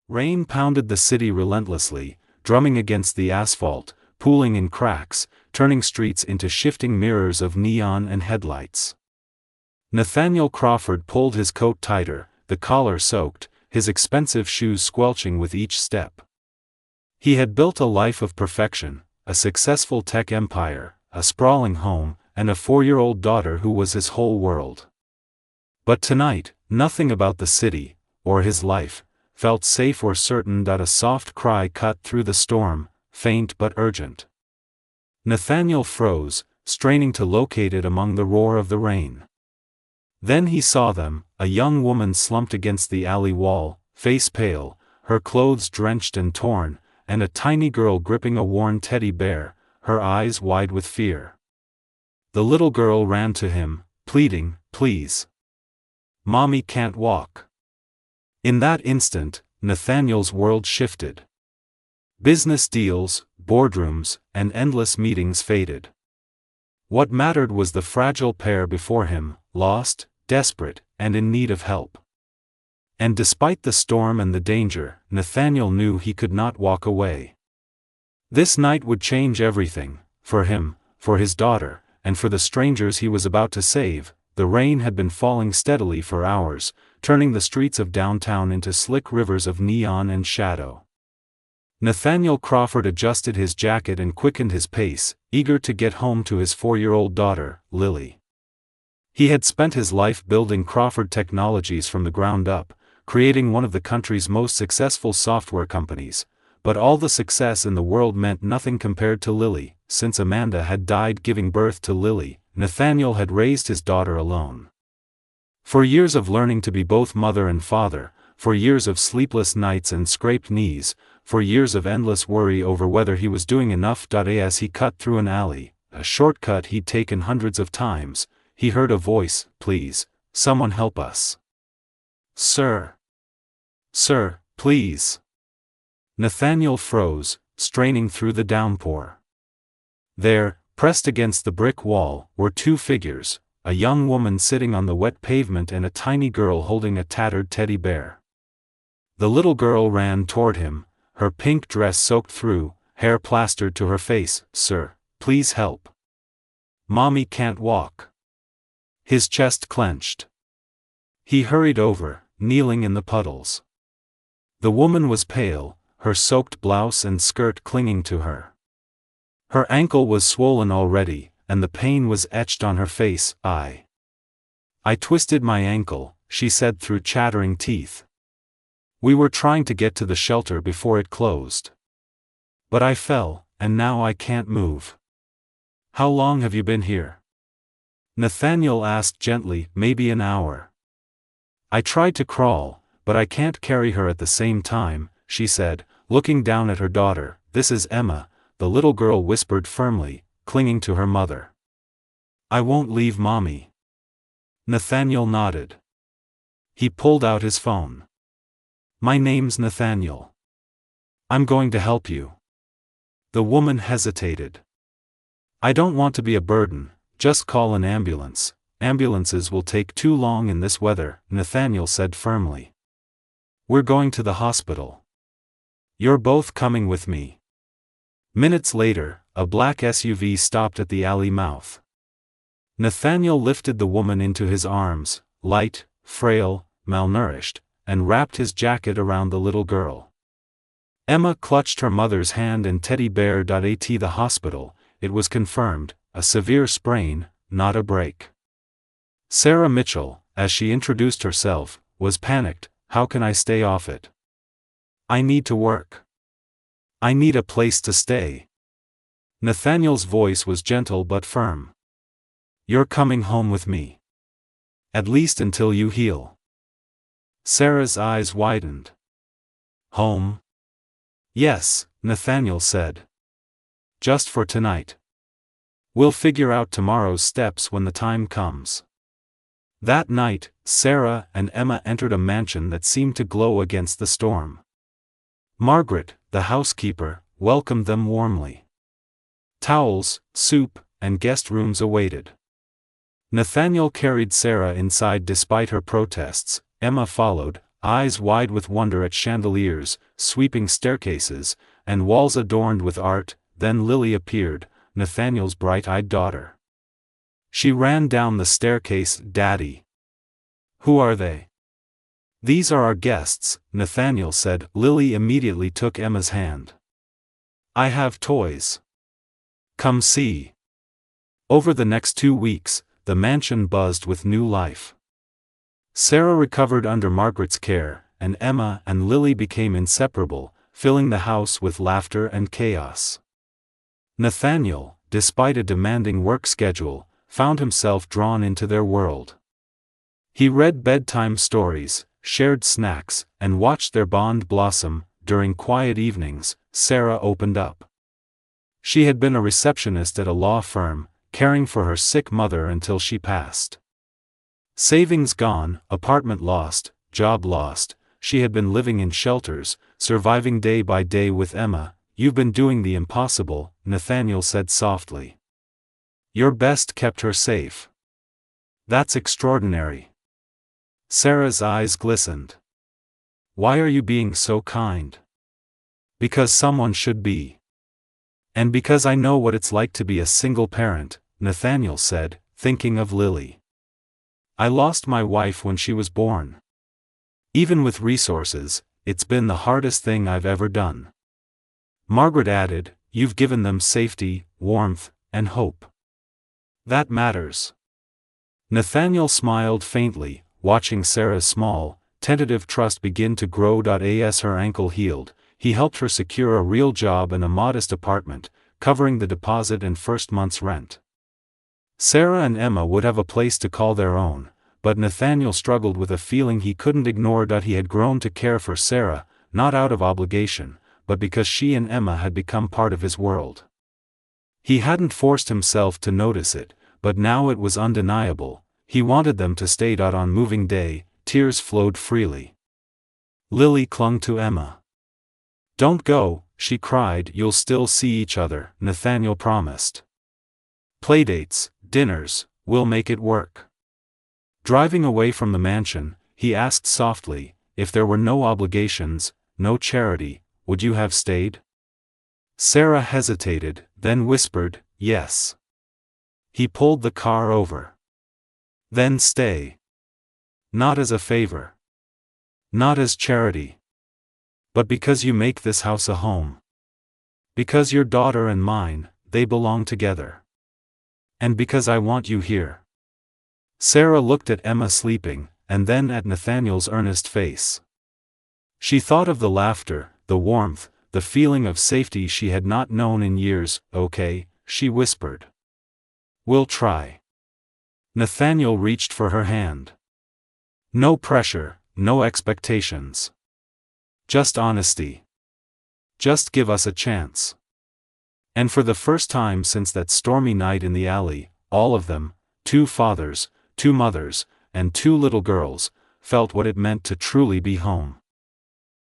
Rain pounded the city relentlessly, drumming against the asphalt, pooling in cracks, turning streets into shifting mirrors of neon and headlights. Nathaniel Crawford pulled his coat tighter, the collar soaked, his expensive shoes squelching with each step. He had built a life of perfection, a successful tech empire, a sprawling home, and a 4-year-old daughter who was his whole world. But tonight, nothing about the city, or his life, felt safe or certain. A soft cry cut through the storm, faint but urgent. Nathaniel froze, straining to locate it among the roar of the rain. Then he saw them, a young woman slumped against the alley wall, face pale, her clothes drenched and torn, and a tiny girl gripping a worn teddy bear, her eyes wide with fear. The little girl ran to him, pleading, "Please. Mommy can't walk." In that instant, Nathaniel's world shifted. Business deals, boardrooms, and endless meetings faded. What mattered was the fragile pair before him, lost, desperate, and in need of help. And despite the storm and the danger, Nathaniel knew he could not walk away. This night would change everything, for him, for his daughter, and for the strangers he was about to save. The rain had been falling steadily for hours, turning the streets of downtown into slick rivers of neon and shadow. Nathaniel Crawford adjusted his jacket and quickened his pace, eager to get home to his 4-year-old daughter, Lily. He had spent his life building Crawford Technologies from the ground up, creating one of the country's most successful software companies, but all the success in the world meant nothing compared to Lily. Since Amanda had died giving birth to Lily, Nathaniel had raised his daughter alone. For years of learning to be both mother and father, for years of sleepless nights and scraped knees, for years of endless worry over whether he was doing enough. As he cut through an alley, a shortcut he'd taken hundreds of times, he heard a voice, "Please, someone help us. Sir. Sir, please." Nathaniel froze, straining through the downpour. There, pressed against the brick wall, were two figures, a young woman sitting on the wet pavement and a tiny girl holding a tattered teddy bear. The little girl ran toward him, her pink dress soaked through, hair plastered to her face. "Sir, please help. Mommy can't walk." His chest clenched. He hurried over, kneeling in the puddles. The woman was pale, her soaked blouse and skirt clinging to her. Her ankle was swollen already, and the pain was etched on her face. I twisted my ankle," she said through chattering teeth. "We were trying to get to the shelter before it closed. But I fell, and now I can't move." "How long have you been here?" Nathaniel asked gently. "Maybe an hour. I tried to crawl, but I can't carry her at the same time," she said, looking down at her daughter. "This is Emma," the little girl whispered firmly, clinging to her mother. "I won't leave Mommy." Nathaniel nodded. He pulled out his phone. "My name's Nathaniel. I'm going to help you." The woman hesitated. "I don't want to be a burden, just call an ambulance. Ambulances will take too long in this weather," Nathaniel said firmly. "We're going to the hospital. You're both coming with me." Minutes later, a black SUV stopped at the alley mouth. Nathaniel lifted the woman into his arms, light, frail, malnourished, and wrapped his jacket around the little girl. Emma clutched her mother's hand and teddy bear. At the hospital, it was confirmed, a severe sprain, not a break. Sarah Mitchell, as she introduced herself, was panicked. "How can I stay off it? I need to work. I need a place to stay." Nathaniel's voice was gentle but firm. "You're coming home with me. At least until you heal." Sarah's eyes widened. "Home?" "Yes," Nathaniel said. "Just for tonight. We'll figure out tomorrow's steps when the time comes." That night, Sarah and Emma entered a mansion that seemed to glow against the storm. Margaret, the housekeeper, welcomed them warmly. Towels, soup, and guest rooms awaited. Nathaniel carried Sarah inside despite her protests. Emma followed, eyes wide with wonder at chandeliers, sweeping staircases, and walls adorned with art. Then Lily appeared, Nathaniel's bright-eyed daughter. She ran down the staircase. "Daddy." "Who are they?" "These are our guests," Nathaniel said. Lily immediately took Emma's hand. "I have toys. Come see." Over the next 2 weeks, the mansion buzzed with new life. Sarah recovered under Margaret's care, and Emma and Lily became inseparable, filling the house with laughter and chaos. Nathaniel, despite a demanding work schedule, found himself drawn into their world. He read bedtime stories, shared snacks, and watched their bond blossom. During quiet evenings, Sarah opened up. She had been a receptionist at a law firm, caring for her sick mother until she passed. Savings gone, apartment lost, job lost, she had been living in shelters, surviving day by day with Emma. "You've been doing the impossible," Nathaniel said softly. "Your best kept her safe." "That's extraordinary." Sarah's eyes glistened. "Why are you being so kind?" "Because someone should be. And because I know what it's like to be a single parent," Nathaniel said, thinking of Lily. "I lost my wife when she was born. Even with resources, it's been the hardest thing I've ever done." Margaret added, "You've given them safety, warmth, and hope. That matters." Nathaniel smiled faintly, watching Sarah's small, tentative trust begin to grow. As her ankle healed, he helped her secure a real job and a modest apartment, covering the deposit and first month's rent. Sarah and Emma would have a place to call their own, but Nathaniel struggled with a feeling he couldn't ignore. He had grown to care for Sarah, not out of obligation, but because she and Emma had become part of his world. He hadn't forced himself to notice it, but now it was undeniable. He wanted them to stay. On moving day, tears flowed freely. Lily clung to Emma. "Don't go," she cried. "You'll still see each other," Nathaniel promised. "Playdates, dinners, we'll make it work." Driving away from the mansion, he asked softly, "If there were no obligations, no charity, would you have stayed?" Sarah hesitated, then whispered, "Yes." He pulled the car over. "Then stay. Not as a favor. Not as charity. But because you make this house a home. Because your daughter and mine, they belong together. And because I want you here." Sarah looked at Emma sleeping, and then at Nathaniel's earnest face. She thought of the laughter, the warmth, the feeling of safety she had not known in years. "Okay," she whispered. "We'll try." Nathaniel reached for her hand. "No pressure, no expectations. Just honesty. Just give us a chance." And for the first time since that stormy night in the alley, all of them, 2 fathers, 2 mothers, and 2 little girls, felt what it meant to truly be home.